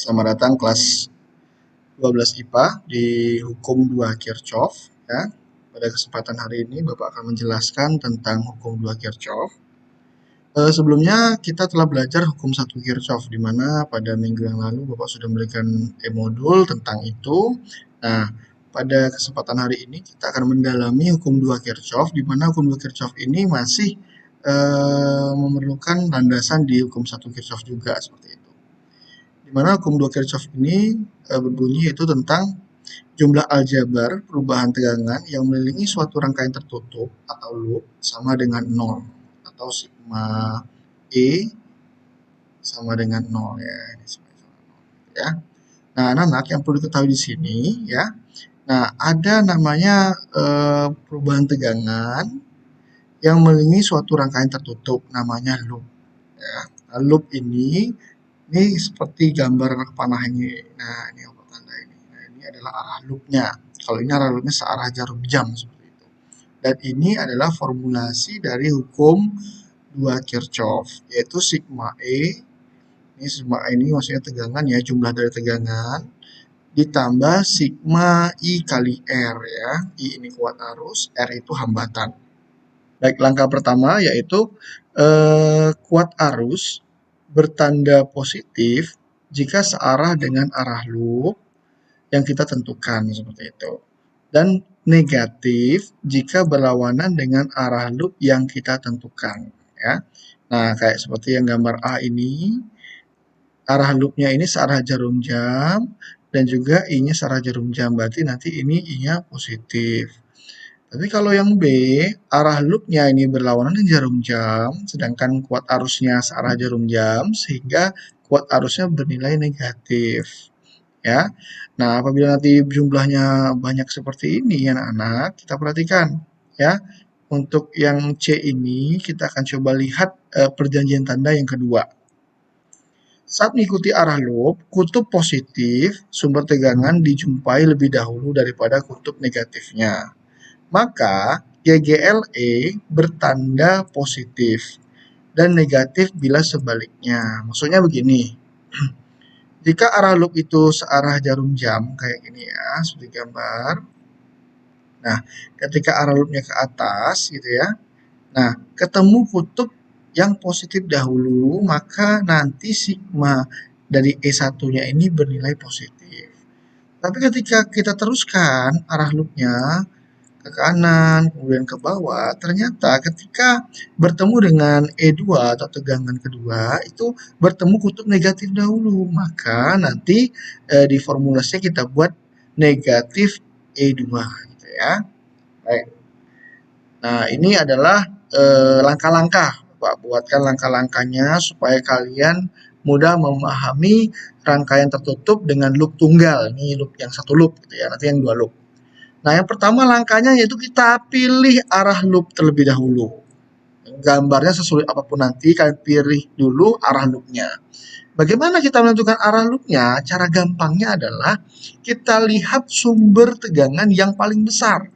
Selamat datang kelas 12 IPA di Hukum 2 Kirchhoff ya. Pada kesempatan hari ini Bapak akan menjelaskan tentang Hukum 2 Kirchhoff. Sebelumnya kita telah belajar Hukum 1 Kirchhoff di mana pada minggu yang lalu Bapak sudah memberikan e-modul tentang itu. Nah, pada kesempatan hari ini kita akan mendalami Hukum 2 Kirchhoff di mana Hukum 2 Kirchhoff ini masih memerlukan landasan di Hukum 1 Kirchhoff juga seperti itu. Di mana hukum 2 Kirchhoff ini berbunyi yaitu tentang jumlah aljabar perubahan tegangan yang mengelilingi suatu rangkaian tertutup atau loop sama dengan 0 atau sigma E sama dengan 0 ya. Ini ya. Nah, anak-anak yang perlu diketahui di sini ya. Nah, ada namanya perubahan tegangan yang mengelilingi suatu rangkaian tertutup namanya loop ya. Nah, loop ini seperti gambar panah ini. Nah, ini apa tanda ini? Nah, ini adalah arah loopnya. Kalau ini arah loopnya searah jarum jam seperti itu. Dan ini adalah formulasi dari hukum 2 Kirchhoff, yaitu sigma E. Ini sigma E ini maksudnya tegangan ya, jumlah dari tegangan ditambah sigma I kali R ya. I ini kuat arus, R itu hambatan. Baik, langkah pertama yaitu kuat arus bertanda positif jika searah dengan arah loop yang kita tentukan seperti itu. Dan negatif jika berlawanan dengan arah loop yang kita tentukan ya. Nah, kayak seperti yang gambar A ini, arah loopnya ini searah jarum jam dan juga I-nya searah jarum jam, berarti nanti ini I-nya positif. Tapi kalau yang B, arah loopnya ini berlawanan dengan jarum jam, sedangkan kuat arusnya searah jarum jam, sehingga kuat arusnya bernilai negatif. Ya. Nah, apabila nanti jumlahnya banyak seperti ini, anak-anak, kita perhatikan. Ya. Untuk yang C ini, kita akan coba lihat perjanjian tanda yang kedua. Saat mengikuti arah loop, kutub positif sumber tegangan dijumpai lebih dahulu daripada kutub negatifnya. Maka GGLE bertanda positif dan negatif bila sebaliknya. Maksudnya begini, jika arah loop itu searah jarum jam kayak gini ya, seperti gambar. Nah, ketika arah loopnya ke atas gitu ya, nah ketemu kutub yang positif dahulu, maka nanti sigma dari E1-nya ini bernilai positif. Tapi ketika kita teruskan arah loopnya ke kanan, kemudian ke bawah, ternyata ketika bertemu dengan E2 atau tegangan kedua, itu bertemu kutub negatif dahulu. Maka nanti di formulasinya kita buat negatif E2 gitu ya. Baik. Nah, ini adalah langkah-langkah. Pak buatkan langkah-langkahnya supaya kalian mudah memahami rangkaian tertutup dengan loop tunggal. Ini loop yang satu loop gitu ya, nanti yang dua loop. Nah, yang pertama langkahnya yaitu kita pilih arah loop terlebih dahulu. Gambarnya sesulit apapun nanti, kalian pilih dulu arah loopnya. Bagaimana kita menentukan arah loopnya? Cara gampangnya adalah kita lihat sumber tegangan yang paling besar.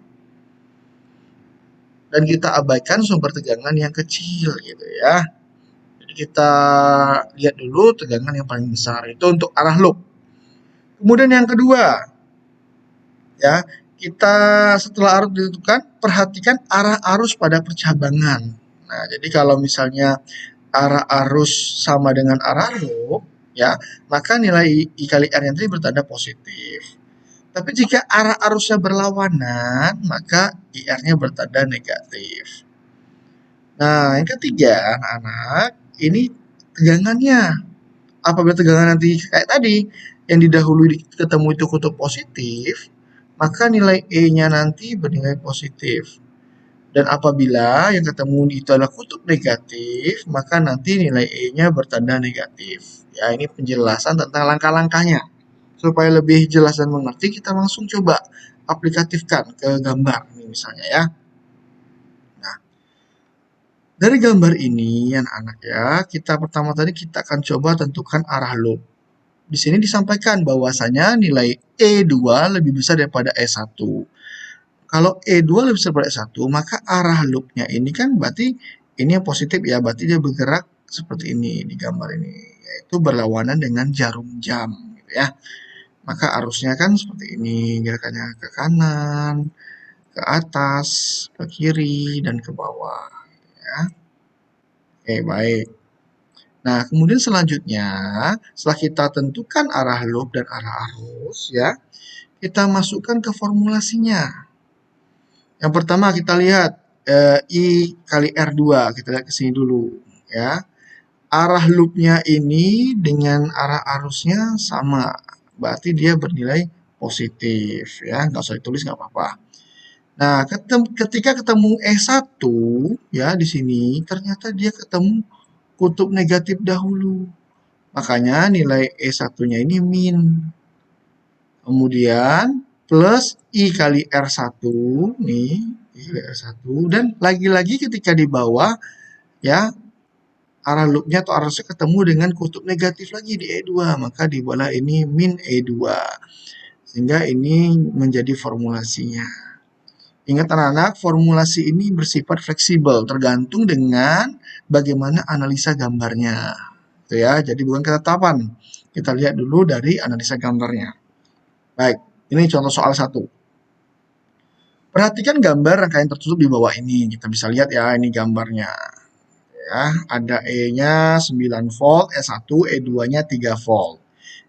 Dan kita abaikan sumber tegangan yang kecil gitu ya. Jadi kita lihat dulu tegangan yang paling besar, itu untuk arah loop. Kemudian yang kedua, ya, kita setelah arus ditentukan, perhatikan arah arus pada percabangan. Nah, jadi kalau misalnya arah arus sama dengan arah loop, ya, maka nilai I kali R yang tadi bertanda positif. Tapi jika arah arusnya berlawanan, maka IR-nya bertanda negatif. Nah, yang ketiga, anak-anak, ini tegangannya. Apabila tegangan nanti kayak tadi, yang didahului ketemu itu kutub positif, maka nilai E-nya nanti bernilai positif. Dan apabila yang ketemu itu adalah kutub negatif, maka nanti nilai E-nya bertanda negatif. Ya, ini penjelasan tentang langkah-langkahnya. Supaya lebih jelas dan mengerti, kita langsung coba aplikatifkan ke gambar ini misalnya ya. Nah, dari gambar ini anak-anak ya, kita pertama tadi kita akan coba tentukan arah loop. Di sini disampaikan bahwasanya nilai E2 lebih besar daripada E1. Kalau E2 lebih besar daripada E1, maka arah loopnya ini kan berarti ini yang positif ya, berarti dia bergerak seperti ini di gambar ini, yaitu berlawanan dengan jarum jam. ya. Maka arusnya kan seperti ini, gerakannya ke kanan, ke atas, ke kiri, dan ke bawah. Ya. Oke, baik. Nah, kemudian selanjutnya, setelah kita tentukan arah loop dan arah arus, ya, kita masukkan ke formulasinya. Yang pertama kita lihat I kali R2, kita lihat ke sini dulu, ya. Arah loopnya ini dengan arah arusnya sama, berarti dia bernilai positif, ya. Nggak usah ditulis, nggak apa-apa. Nah, ketika ketemu E1, ya, di sini, ternyata dia ketemu kutub negatif dahulu. Makanya nilai E1-nya ini min. Kemudian plus I kali R1 nih, I kali R1, dan lagi-lagi ketika di bawah ya arah loopnya atau arusnya ketemu dengan kutub negatif lagi di E2, maka dibuatlah ini min E2. Sehingga ini menjadi formulasinya. Ingat anak-anak, formulasi ini bersifat fleksibel, tergantung dengan bagaimana analisa gambarnya. Itu ya, jadi bukan ketetapan. Kita lihat dulu dari analisa gambarnya. Baik, ini contoh soal 1. Perhatikan gambar rangkaian tertutup di bawah ini. Kita bisa lihat ya, ini gambarnya. Ya, ada E-nya 9 volt, E1, E2-nya 3 volt.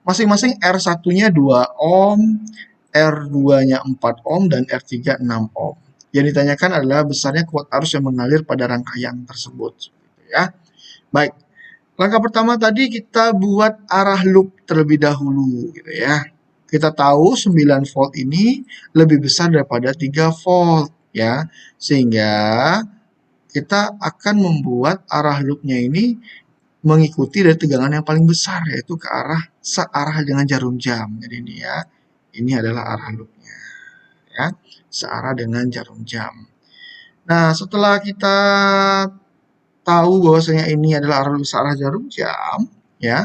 Masing-masing R1-nya 2 ohm, R2-nya 4 ohm, dan R3 6 ohm. Yang ditanyakan adalah besarnya kuat arus yang mengalir pada rangkaian tersebut. Ya. Baik, langkah pertama tadi kita buat arah loop terlebih dahulu. Gitu ya. Kita tahu 9 volt ini lebih besar daripada 3 volt. Ya, sehingga kita akan membuat arah loopnya ini mengikuti dari tegangan yang paling besar, yaitu ke arah searah dengan jarum jam. Jadi ini ya, ini adalah arah loopnya, ya, searah dengan jarum jam. Nah, setelah kita tahu bahwasanya ini adalah arah loop searah jarum jam, ya,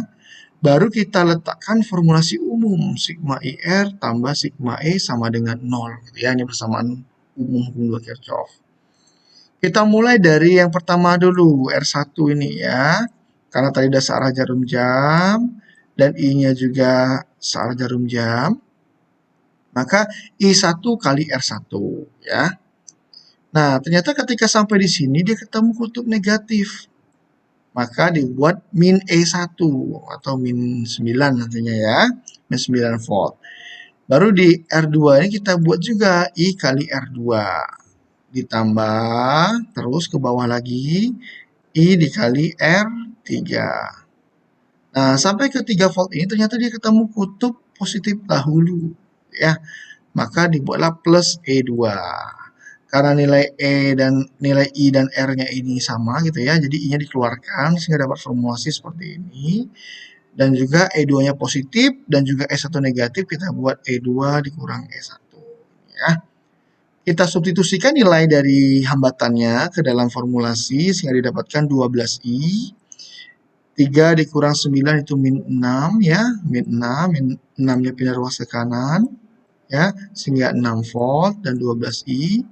baru kita letakkan formulasi umum sigma IR tambah sigma E sama dengan 0. Gitu ya, ini persamaan umum hukum 2 Kirchhoff. Kita mulai dari yang pertama dulu, R1 ini ya. Karena tadi udah searah jarum jam, dan I-nya juga searah jarum jam, maka I1 kali R1 ya. Nah, ternyata ketika sampai di sini dia ketemu kutub negatif. Maka dibuat min E1 atau min 9 nantinya ya, min 9 volt. Baru di R2 ini kita buat juga I kali R2. Ditambah terus ke bawah lagi I dikali R3. Nah, sampai ke 3 volt ini ternyata dia ketemu kutub positif dahulu ya. Maka dibuatlah plus E2. Karena nilai E dan nilai I dan R-nya ini sama gitu ya. Jadi I-nya dikeluarkan sehingga dapat formulasi seperti ini. Dan juga E2-nya positif dan juga E1 negatif, kita buat E2 dikurang E1 ya. Kita substitusikan nilai dari hambatannya ke dalam formulasi sehingga didapatkan 12I. 3 dikurang 9 itu min 6 ya. Min 6-nya pindah ruas ke kanan ya. Sehingga 6 volt dan 12I.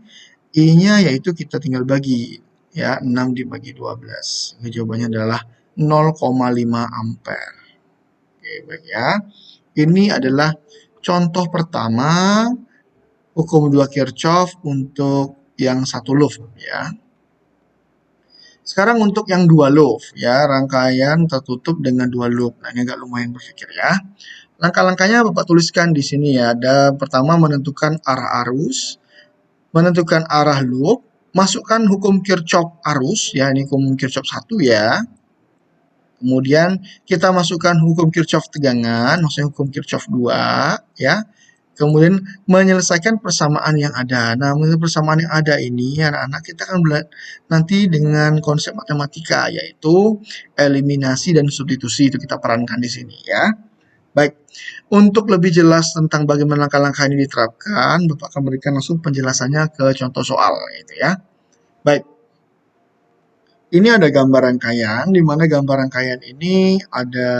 I-nya yaitu kita tinggal bagi ya. 6 dibagi 12. Ini jawabannya adalah 0,5 ampere. Oke, baik ya. Ini adalah contoh pertama hukum 2 Kirchhoff untuk yang satu loop ya. Sekarang untuk yang dua loop ya, rangkaian tertutup dengan dua loop. Nah, ini agak lumayan berpikir ya. Langkah-langkahnya Bapak tuliskan di sini ya. Ada pertama menentukan arah arus, menentukan arah loop, masukkan hukum Kirchhoff arus ya, ini hukum Kirchhoff 1 ya. Kemudian kita masukkan hukum Kirchhoff tegangan, maksudnya hukum Kirchhoff 2 ya. Kemudian menyelesaikan persamaan yang ada. Nah, menurut persamaan yang ada ini, anak-anak kita akan belajar nanti dengan konsep matematika, yaitu eliminasi dan substitusi. Itu kita perankan di sini ya. Baik, untuk lebih jelas tentang bagaimana langkah-langkah ini diterapkan, Bapak akan berikan langsung penjelasannya ke contoh soal, gitu ya. Baik, ini ada gambar rangkaian, di mana gambar rangkaian ini ada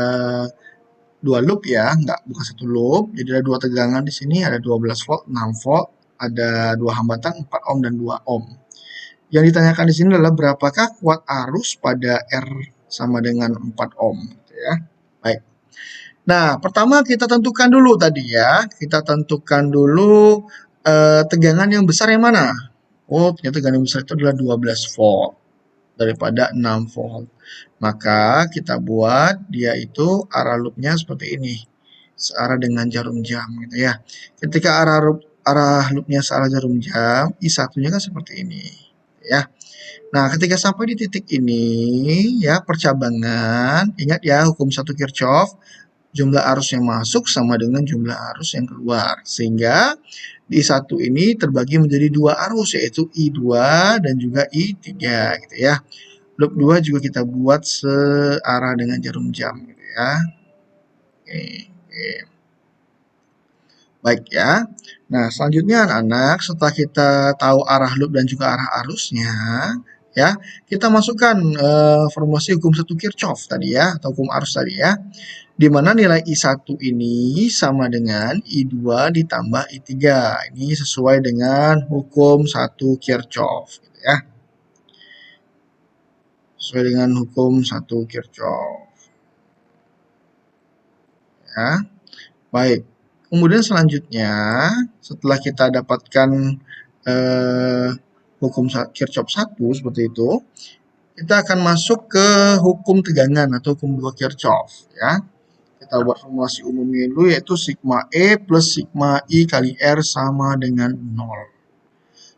dua loop ya, bukan satu loop. Jadi ada dua tegangan di sini, ada 12 volt, 6 volt, ada dua hambatan 4 ohm dan 2 ohm. Yang ditanyakan di sini adalah berapakah kuat arus pada R sama dengan 4 ohm gitu ya. Baik. Nah, pertama kita tentukan dulu tadi ya. Kita tentukan dulu tegangan yang besar yang mana? Oh, ternyata tegangan yang besar itu adalah 12 volt daripada 6 volt. Maka kita buat dia itu arah loopnya seperti ini. Searah dengan jarum jam gitu ya. Ketika arah loopnya searah jarum jam, I1-nya kan seperti ini ya. Nah, ketika sampai di titik ini ya percabangan, ingat ya hukum 1 Kirchhoff, jumlah arus yang masuk sama dengan jumlah arus yang keluar. Sehingga di I1 ini terbagi menjadi dua arus, yaitu I2 dan juga I3 gitu ya. Loop 2 juga kita buat searah dengan jarum jam gitu ya. Oke, oke. Baik ya. Nah, selanjutnya anak-anak, setelah kita tahu arah loop dan juga arah arusnya, ya, kita masukkan formulasi hukum 1 Kirchhoff tadi ya, atau hukum arus tadi ya, di mana nilai I1 ini sama dengan I2 ditambah I3. Ini sesuai dengan hukum 1 Kirchhoff gitu ya. Sesuai dengan hukum 1 Kirchhoff. Ya. Baik. Kemudian selanjutnya, setelah kita dapatkan hukum Kirchhoff 1 seperti itu, kita akan masuk ke hukum tegangan atau hukum 2 Kirchhoff ya. Kita buat formulasi umumnya dulu, yaitu sigma E plus sigma I kali R sama dengan 0.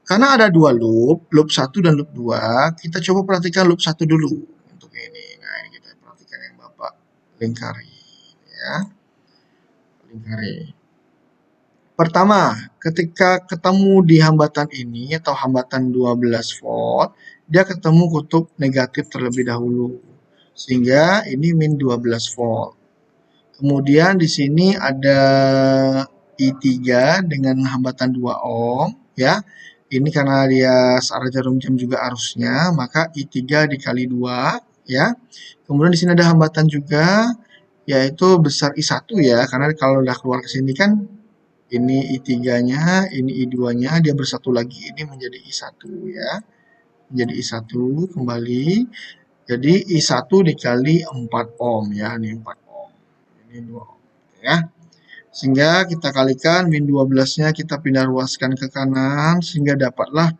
Karena ada dua loop, loop 1 dan loop 2, kita coba perhatikan loop 1 dulu untuk ini. Nah, ini kita perhatikan yang Bapak lingkari ya. Lingkari. Pertama, ketika ketemu di hambatan ini atau hambatan 12 volt, dia ketemu kutub negatif terlebih dahulu. Sehingga ini min 12 volt. Kemudian di sini ada I3 dengan hambatan 2 ohm ya. Ini karena dia searah jarum jam juga arusnya, maka I3 dikali 2 ya. Kemudian di sini ada hambatan juga, yaitu besar I1 ya, karena kalau udah keluar ke sini kan ini I3-nya, ini I2-nya, dia bersatu lagi, ini menjadi I1 ya. Menjadi I1 kembali. Jadi I1 dikali 4 ohm ya, ini 4 ohm. Ini 2 ohm ya. Sehingga kita kalikan min 12-nya kita pindah ruaskan ke kanan sehingga dapatlah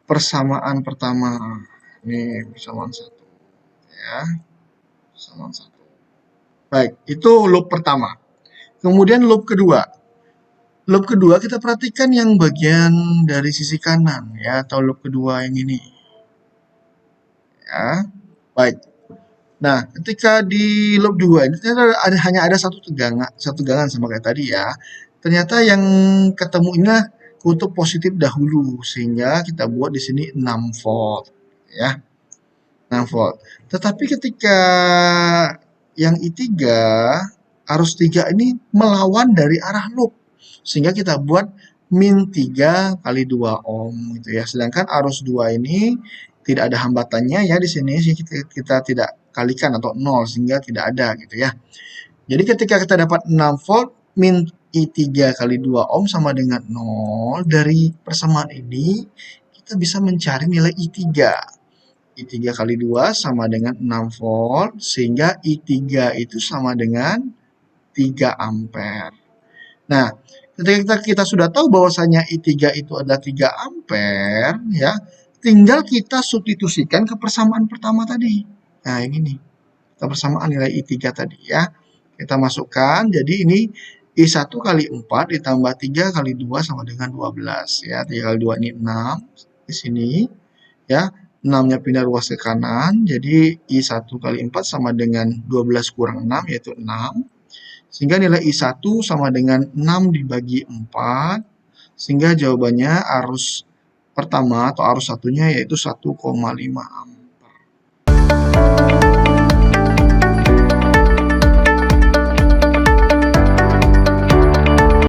persamaan pertama. Ini persamaan 1 ya. Persamaan 1. Baik, itu loop pertama. Kemudian loop kedua. Loop kedua kita perhatikan yang bagian dari sisi kanan ya, atau loop kedua yang ini. Ya. Baik. Nah, ketika di loop 2 ini ternyata hanya ada satu tegangan sama kayak tadi ya. Ternyata yang ketemunya kutub positif dahulu sehingga kita buat di sini 6 volt ya. 6 volt. Tetapi ketika yang I3 arus 3 ini melawan dari arah loop sehingga kita buat min 3 kali 2 ohm gitu ya. Sedangkan arus 2 ini tidak ada hambatannya ya di sini kita tidak kalikan atau 0 sehingga tidak ada gitu ya. Jadi ketika kita dapat 6 volt min I3 kali 2 ohm sama dengan 0, dari persamaan ini kita bisa mencari nilai I3. I3 kali 2 sama dengan 6 volt sehingga I3 itu sama dengan 3 ampere. Nah, ketika kita sudah tahu bahwasanya I3 itu adalah 3 ampere ya, tinggal kita substitusikan ke persamaan pertama tadi. Nah, ini nih. Persamaan nilai I3 tadi ya. Kita masukkan, jadi ini I1 kali 4 ditambah 3 kali 2 sama dengan 12 ya. 3 kali 2 ini 6 di sini ya. 6-nya pindah ruas ke kanan, jadi I1 kali 4 sama dengan 12 kurang 6 yaitu 6. Sehingga nilai I1 sama dengan 6 dibagi 4, sehingga jawabannya arus pertama atau arus satunya yaitu 1,5 ampere.